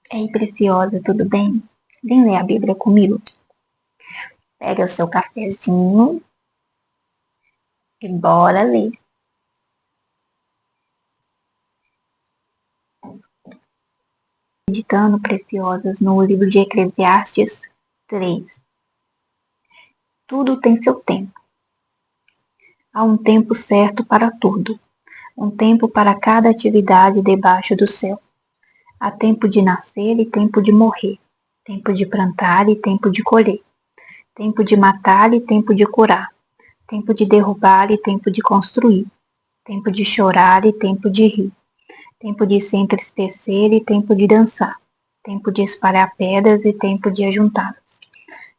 Ei, preciosa, tudo bem? Vem ler a Bíblia comigo. Pega o seu cafezinho e bora ler. Meditando, preciosas, no livro de Eclesiastes 3. Tudo tem seu tempo. Há um tempo certo para tudo. Um tempo para cada atividade debaixo do céu. Há tempo de nascer e tempo de morrer. Tempo de plantar e tempo de colher. Tempo de matar e tempo de curar. Tempo de derrubar e tempo de construir. Tempo de chorar e tempo de rir. Tempo de se entristecer e tempo de dançar. Tempo de espalhar pedras e tempo de ajuntá-las.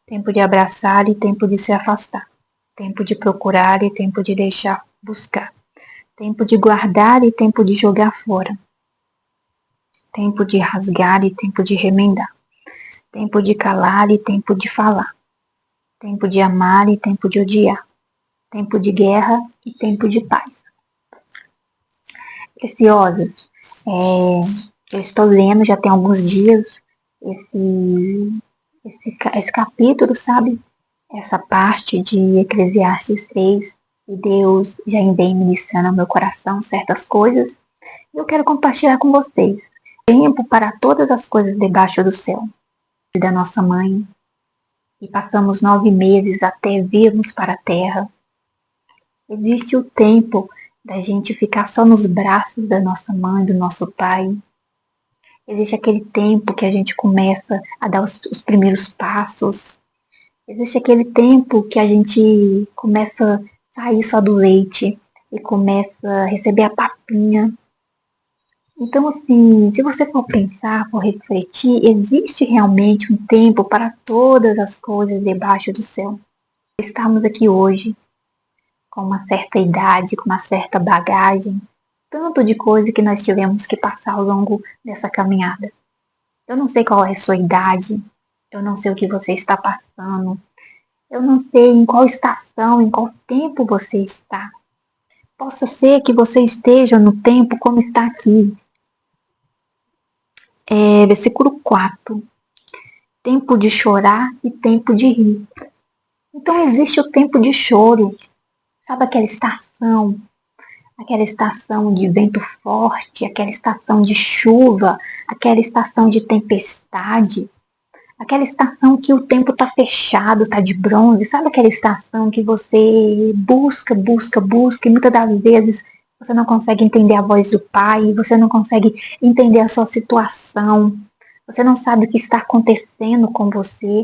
Tempo de abraçar e tempo de se afastar. Tempo de procurar e tempo de deixar buscar. Tempo de guardar e tempo de jogar fora. Tempo de rasgar e tempo de remendar. Tempo de calar e tempo de falar. Tempo de amar e tempo de odiar. Tempo de guerra e tempo de paz. Preciosas, eu estou lendo já tem alguns dias esse capítulo, sabe? Essa parte de Eclesiastes 3, e Deus já vem ministrando no meu coração certas coisas. E eu quero compartilhar com vocês. Tempo para todas as coisas debaixo do céu. Da nossa mãe, e passamos 9 meses até virmos para a terra. Existe o tempo da gente ficar só nos braços da nossa mãe, do nosso pai. Existe aquele tempo que a gente começa a dar os primeiros passos. Existe aquele tempo que a gente começa a sair só do leite e começa a receber a papinha. Então, assim, se você for pensar, for refletir, existe realmente um tempo para todas as coisas debaixo do céu. Estamos aqui hoje com uma certa idade, com uma certa bagagem, tanto de coisa que nós tivemos que passar ao longo dessa caminhada. Eu não sei qual é a sua idade, eu não sei o que você está passando, eu não sei em qual estação, em qual tempo você está. Possa ser que você esteja no tempo como está aqui. Versículo 4. Tempo de chorar e tempo de rir. Então existe o tempo de choro. Sabe aquela estação de vento forte, aquela estação de chuva, aquela estação de tempestade, aquela estação que o tempo está fechado, está de bronze, sabe aquela estação que você busca e muitas das vezes você não consegue entender a voz do pai, você não consegue entender a sua situação, você não sabe o que está acontecendo com você,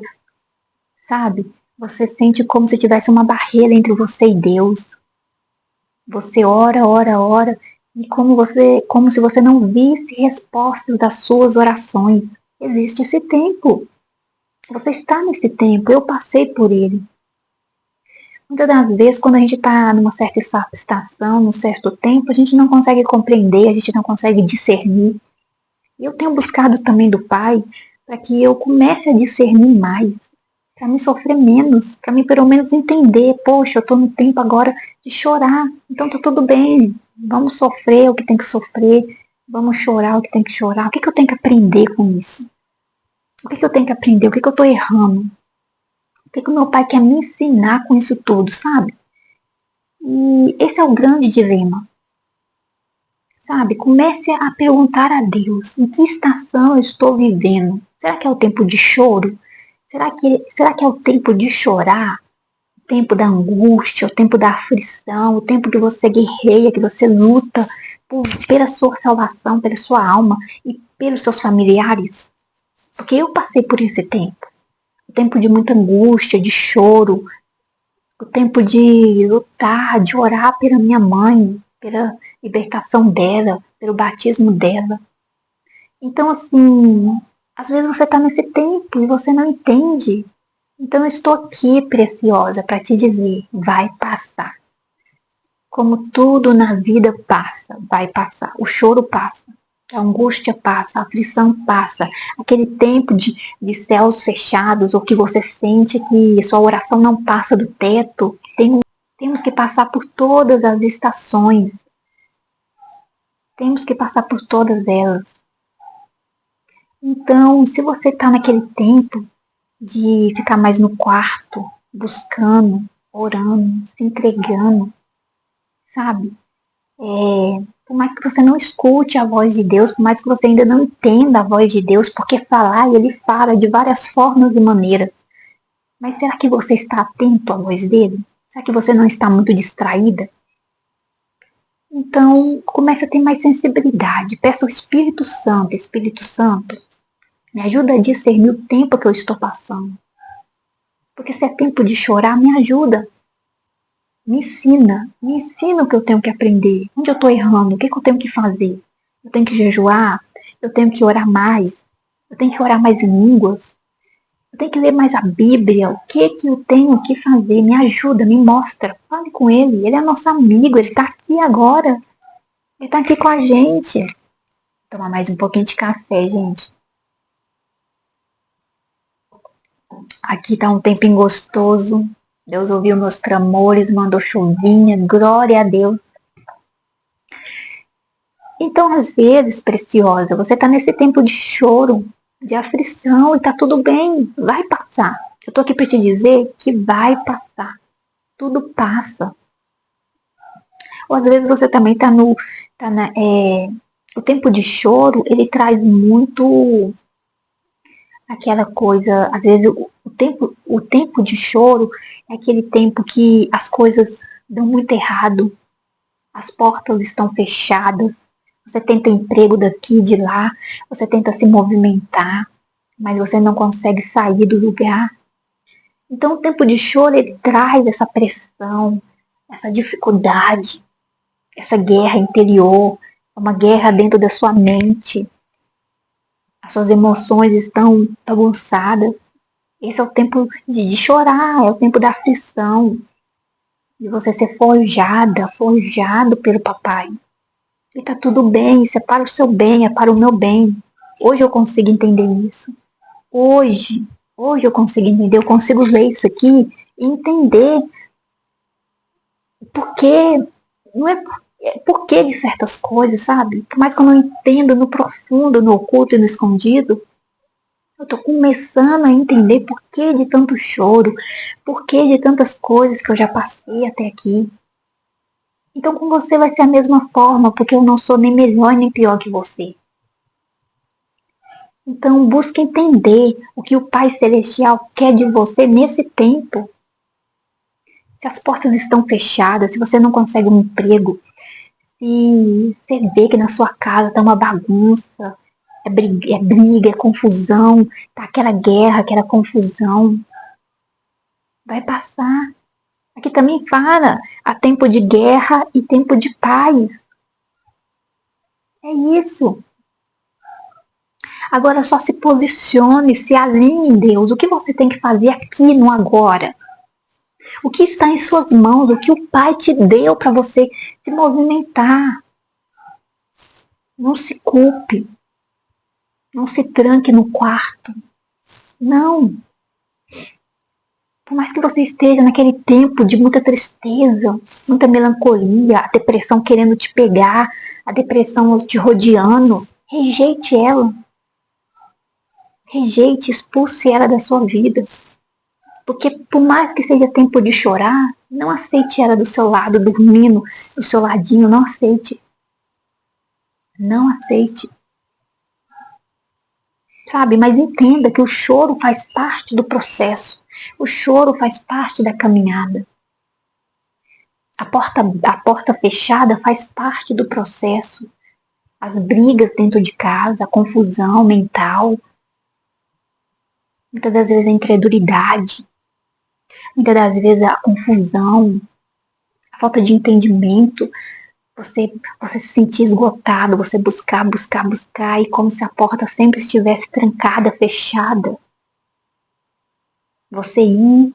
sabe? Você sente como se tivesse uma barreira entre você e Deus. Você ora, e como se você não visse respostas das suas orações. Existe esse tempo. Você está nesse tempo, eu passei por ele. Muitas das vezes, quando a gente está numa certa estação, num certo tempo, a gente não consegue compreender, a gente não consegue discernir. E eu tenho buscado também do Pai para que eu comece a discernir mais, para me sofrer menos, para mim pelo menos entender, poxa, eu estou no tempo agora de chorar, então tá tudo bem, vamos sofrer o que tem que sofrer, vamos chorar o que tem que chorar, o que eu tenho que aprender com isso? O que eu tenho que aprender? O que eu estou errando? O que o meu pai quer me ensinar com isso tudo, sabe? E esse é o grande dilema, sabe? Comece a perguntar a Deus, em que estação eu estou vivendo? Será que é o tempo de choro? Será que é o tempo de chorar? O tempo da angústia, o tempo da aflição, o tempo que você guerreia, que você luta pela sua salvação, pela sua alma e pelos seus familiares? Porque eu passei por esse tempo. O tempo de muita angústia, de choro, o tempo de lutar, de orar pela minha mãe, pela libertação dela, pelo batismo dela. Então, assim, às vezes você está nesse tempo e você não entende. Então, eu estou aqui, preciosa, para te dizer, vai passar. Como tudo na vida passa, vai passar. O choro passa, a angústia passa, a aflição passa. Aquele tempo de céus fechados, ou que você sente que sua oração não passa do teto. Temos que passar por todas as estações. Temos que passar por todas elas. Então, se você está naquele tempo de ficar mais no quarto, buscando, orando, se entregando, sabe? Por mais que você não escute a voz de Deus, por mais que você ainda não entenda a voz de Deus, porque falar, ele fala de várias formas e maneiras. Mas será que você está atento à voz dele? Será que você não está muito distraída? Então, comece a ter mais sensibilidade. Peça ao Espírito Santo, me ajuda a discernir o tempo que eu estou passando. Porque se é tempo de chorar, me ajuda. Me ensina o que eu tenho que aprender. Onde eu estou errando, o que eu tenho que fazer. Eu tenho que jejuar, eu tenho que orar mais, eu tenho que orar mais em línguas, eu tenho que ler mais a Bíblia. O que eu tenho que fazer? Me ajuda, me mostra. Fale com ele, ele é nosso amigo, ele está aqui agora. Ele está aqui com a gente. Vou tomar mais um pouquinho de café, gente. Aqui tá um tempinho gostoso. Deus ouviu meus clamores, mandou chuvinha, glória a Deus. Então, às vezes, preciosa, você tá nesse tempo de choro, de aflição, e tá tudo bem, vai passar. Eu tô aqui para te dizer que vai passar. Tudo passa. Ou às vezes você também o tempo de choro, ele traz muito aquela coisa, às vezes o tempo de choro é aquele tempo que as coisas dão muito errado, as portas estão fechadas, você tenta emprego daqui e de lá, você tenta se movimentar, mas você não consegue sair do lugar. Então o tempo de choro, ele traz essa pressão, essa dificuldade, essa guerra interior, uma guerra dentro da sua mente. As suas emoções estão bagunçadas. Esse é o tempo de chorar, é o tempo da aflição, de você ser forjado pelo papai. E tá tudo bem, isso é para o seu bem, é para o meu bem. Hoje eu consigo entender isso. Hoje eu consigo entender, eu consigo ler isso aqui e entender porque não é porquê de certas coisas, sabe? Por mais que eu não entenda no profundo, no oculto e no escondido, eu tô começando a entender por que de tanto choro, por que de tantas coisas que eu já passei até aqui. Então com você vai ser a mesma forma, porque eu não sou nem melhor nem pior que você. Então busque entender o que o Pai Celestial quer de você nesse tempo. Se as portas estão fechadas, se você não consegue um emprego, se você vê que na sua casa tá uma bagunça, é confusão, tá aquela guerra, aquela confusão, vai passar. Aqui também fala, há tempo de guerra e tempo de paz. É isso. Agora só se posicione, se alinhe em Deus. O que você tem que fazer aqui no agora? O que está em suas mãos? O que o Pai te deu para você se movimentar? Não se culpe. Não se tranque no quarto. Não. Por mais que você esteja naquele tempo de muita tristeza, muita melancolia, a depressão querendo te pegar, a depressão te rodeando, rejeite ela. Rejeite, expulse ela da sua vida. Porque por mais que seja tempo de chorar, não aceite ela do seu lado, dormindo do seu ladinho, não aceite. Não aceite. Sabe, mas entenda que o choro faz parte do processo. O choro faz parte da caminhada. A porta fechada faz parte do processo. As brigas dentro de casa, a confusão mental, muitas das vezes a incredulidade, muitas das vezes a confusão, a falta de entendimento, você se sentir esgotado, você buscar, e como se a porta sempre estivesse trancada, fechada. Você ir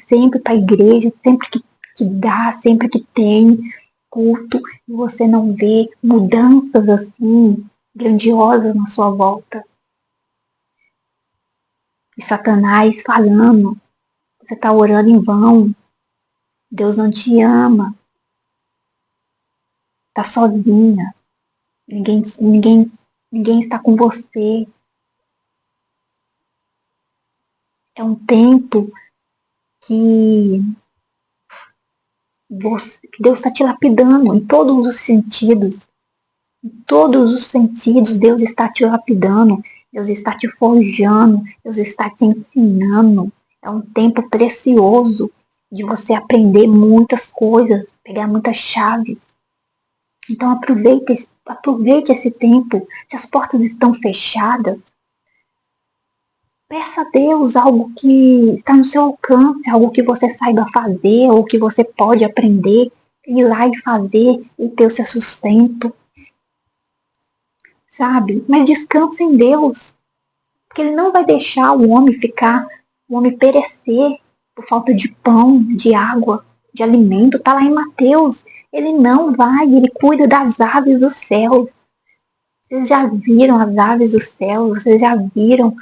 sempre para a igreja, sempre que dá, sempre que tem culto, e você não vê mudanças assim grandiosas na sua volta. E Satanás falando, você está orando em vão, Deus não te ama, tá sozinha, ninguém Ninguém está com você. É um tempo que Deus está te lapidando em todos os sentidos. Em todos os sentidos, Deus está te lapidando. Deus está te forjando. Deus está te ensinando. É um tempo precioso de você aprender muitas coisas, pegar muitas chaves. Então aproveite esse tempo. Se as portas estão fechadas, peça a Deus algo que está no seu alcance, algo que você saiba fazer, ou que você pode aprender, ir lá e fazer e ter o seu sustento, sabe? Mas descansa em Deus, porque Ele não vai deixar o homem perecer por falta de pão, de água, de alimento. Está lá em Mateus. Ele não vai, Ele cuida das aves do céu. Vocês já viram as aves do céu? Vocês já viram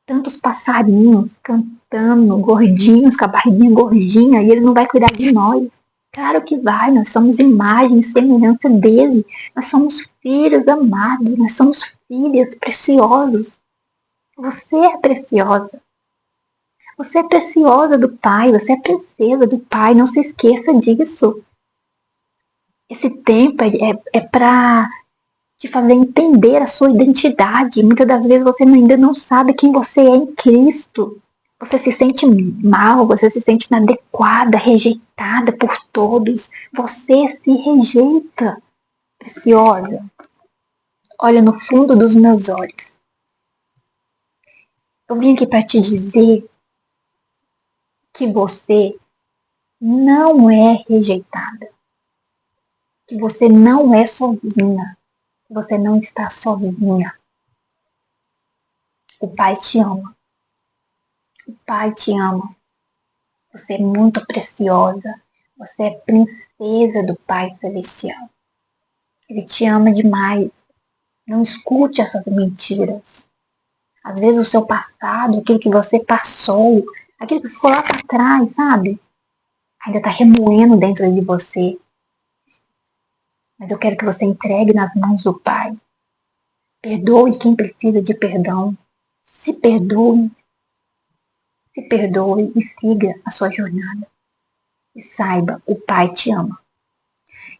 tantos passarinhos cantando, gordinhos, com a barriguinha gordinha, e Ele não vai cuidar de nós? Claro que vai, nós somos imagem e semelhança dele. Nós somos filhos amados, nós somos filhas preciosos. Você é preciosa. Você é preciosa do Pai, você é princesa do Pai, não se esqueça disso. Esse tempo é para te fazer entender a sua identidade. Muitas das vezes você ainda não sabe quem você é em Cristo. Você se sente mal, você se sente inadequada, rejeitada por todos. Você se rejeita, preciosa. Olha no fundo dos meus olhos. Eu vim aqui para te dizer que você não é rejeitada, que você não é sozinha, que você não está sozinha. O Pai te ama. O Pai te ama. Você é muito preciosa. Você é princesa do Pai Celestial. Ele te ama demais. Não escute essas mentiras. Às vezes o seu passado, aquilo que você passou, aquilo que ficou lá para trás, sabe? Ainda está remoendo dentro de você. Mas eu quero que você entregue nas mãos do Pai. Perdoe quem precisa de perdão. Se perdoe e siga a sua jornada. E saiba, o Pai te ama.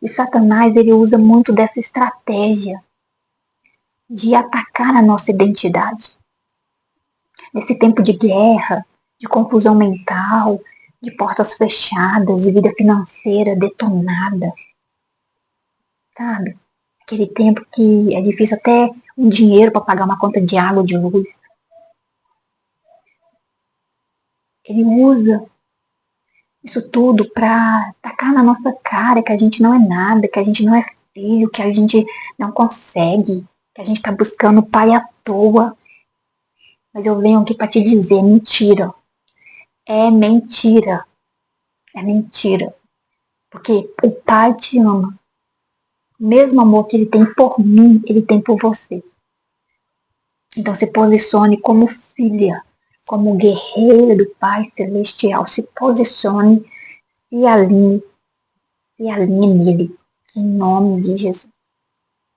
E Satanás, ele usa muito dessa estratégia de atacar a nossa identidade. Nesse tempo de guerra, de confusão mental, de portas fechadas, de vida financeira detonada. Sabe? Aquele tempo que é difícil até um dinheiro para pagar uma conta de água, de luz. Ele usa isso tudo para tacar na nossa cara que a gente não é nada, que a gente não é filho, que a gente não consegue, que a gente está buscando o pai à toa. Mas eu venho aqui para te dizer, mentira. É mentira. É mentira. Porque o Pai te ama. O mesmo amor que Ele tem por mim, Ele tem por você. Então se posicione como filha, como guerreira do Pai Celestial. Se posicione, se alinhe nele. Em nome de Jesus.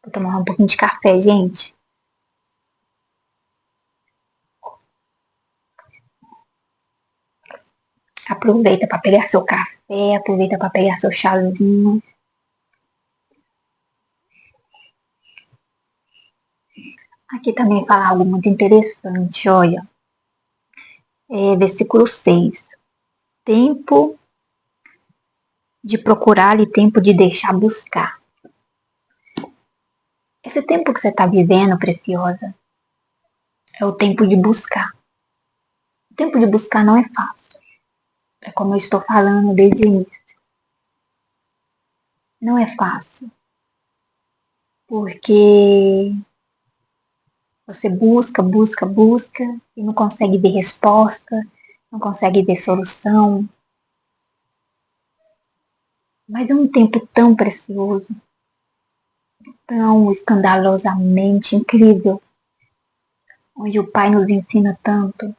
Vou tomar um pouquinho de café, gente. Aproveita para pegar seu café, aproveita para pegar seu chazinho. Aqui também fala algo muito interessante, olha. Versículo 6. Tempo de procurar e tempo de deixar buscar. Esse tempo que você está vivendo, preciosa, é o tempo de buscar. O tempo de buscar não é fácil. É como eu estou falando desde o início. Não é fácil. Porque você busca e não consegue ver resposta, não consegue ver solução. Mas é um tempo tão precioso, tão escandalosamente incrível, onde o Pai nos ensina tanto.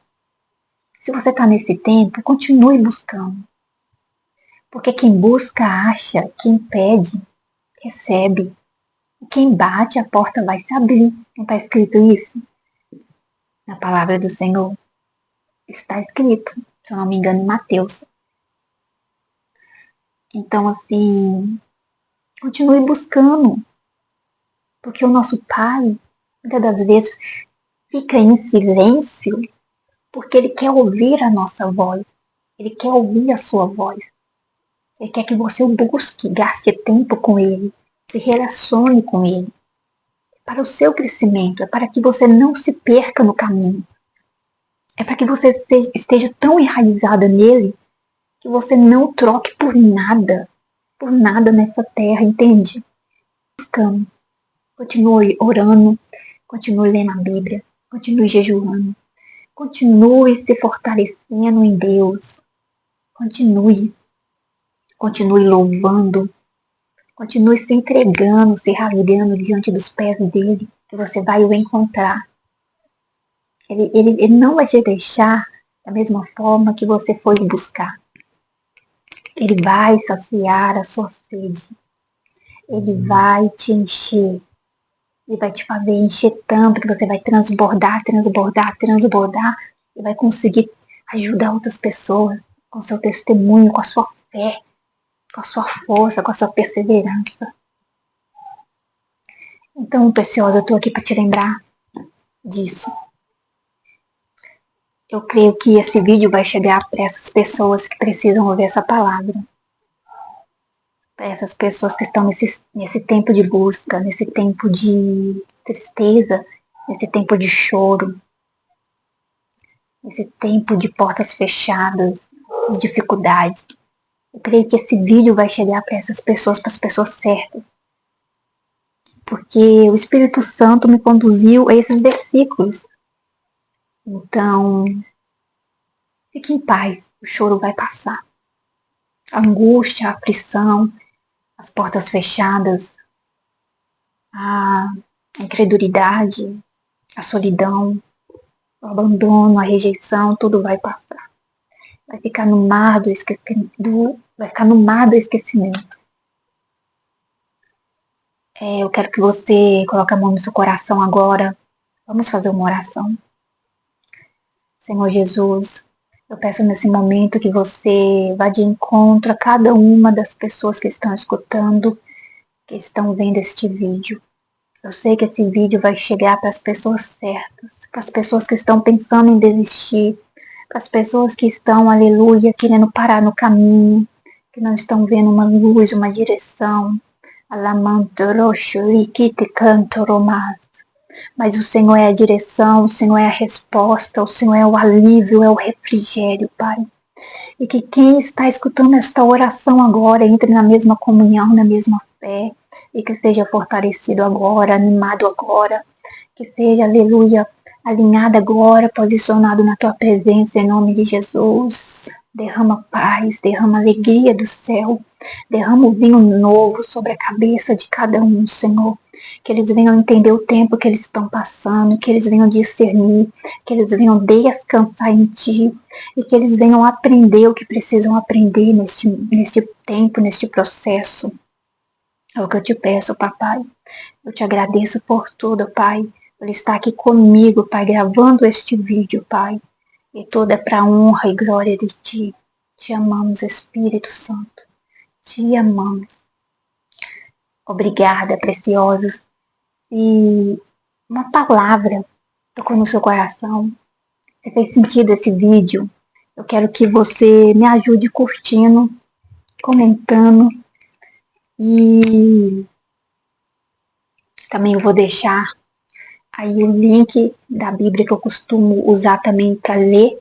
Se você está nesse tempo, continue buscando. Porque quem busca, acha. Quem pede, recebe. Quem bate, a porta vai se abrir. Não está escrito isso? Na palavra do Senhor está escrito, se eu não me engano, em Mateus. Então, assim, continue buscando, porque o nosso Pai, muitas das vezes, fica em silêncio, porque Ele quer ouvir a nossa voz, Ele quer ouvir a sua voz, Ele quer que você o busque, gaste tempo com Ele, se relacione com Ele, para o seu crescimento, é para que você não se perca no caminho, é para que você esteja tão enraizada nele, que você não troque por nada nessa terra, entende? Buscando. Continue orando, continue lendo a Bíblia, continue jejuando, continue se fortalecendo em Deus, continue louvando, continue se entregando, se rasgando diante dos pés dele, que você vai o encontrar. Ele não vai te deixar da mesma forma que você foi buscar. Ele vai saciar a sua sede. Ele vai te encher. Ele vai te fazer encher tanto que você vai transbordar e vai conseguir ajudar outras pessoas com seu testemunho, com a sua fé, com a sua força, com a sua perseverança. Então, Preciosa, eu estou aqui para te lembrar disso. Eu creio que esse vídeo vai chegar para essas pessoas que precisam ouvir essa palavra. Para essas pessoas que estão nesse tempo de busca, nesse tempo de tristeza, nesse tempo de choro, nesse tempo de portas fechadas, de dificuldade. Eu creio que esse vídeo vai chegar para essas pessoas, para as pessoas certas. Porque o Espírito Santo me conduziu a esses versículos. Então, fique em paz, o choro vai passar. A angústia, a aflição, as portas fechadas, a incredulidade, a solidão, o abandono, a rejeição, tudo vai passar. Vai ficar no mar do esquecimento. Eu quero que você coloque a mão no seu coração agora. Vamos fazer uma oração. Senhor Jesus, eu peço nesse momento que você vá de encontro a cada uma das pessoas que estão escutando, que estão vendo este vídeo. Eu sei que esse vídeo vai chegar para as pessoas certas, para as pessoas que estão pensando em desistir, para as pessoas que estão, aleluia, querendo parar no caminho, que não estão vendo uma luz, uma direção. Mas o Senhor é a direção, o Senhor é a resposta, o Senhor é o alívio, é o refrigério, Pai. E que quem está escutando esta oração agora entre na mesma comunhão, na mesma fé, e que seja fortalecido agora, animado agora, que seja, aleluia, alinhado agora, posicionado na tua presença, em nome de Jesus. Derrama paz, derrama alegria do céu, derrama o vinho novo sobre a cabeça de cada um, Senhor. Que eles venham entender o tempo que eles estão passando, que eles venham discernir, que eles venham descansar em Ti, e que eles venham aprender o que precisam aprender neste tempo, neste processo. É o que eu te peço, papai. Eu te agradeço por tudo, Pai, por estar aqui comigo, Pai, gravando este vídeo, Pai. E tudo é para honra e glória de Ti. Te amamos, Espírito Santo. Te amamos. Obrigada, preciosos. E uma palavra tocou no seu coração. Se fez sentido esse vídeo, eu quero que você me ajude curtindo, comentando. E também eu vou deixar aí o link da Bíblia que eu costumo usar também para ler.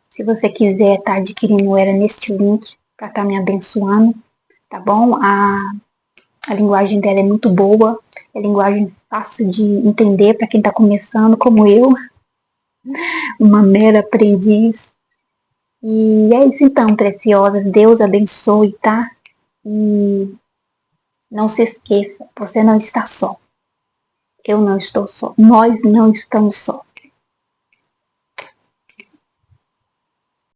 Se você quiser estar adquirindo ela neste link para estar me abençoando, tá bom? A linguagem dela é muito boa, é linguagem fácil de entender para quem está começando, como eu, uma mera aprendiz. E é isso então, preciosas. Deus abençoe, tá? E não se esqueça, você não está só. Eu não estou só. Nós não estamos só.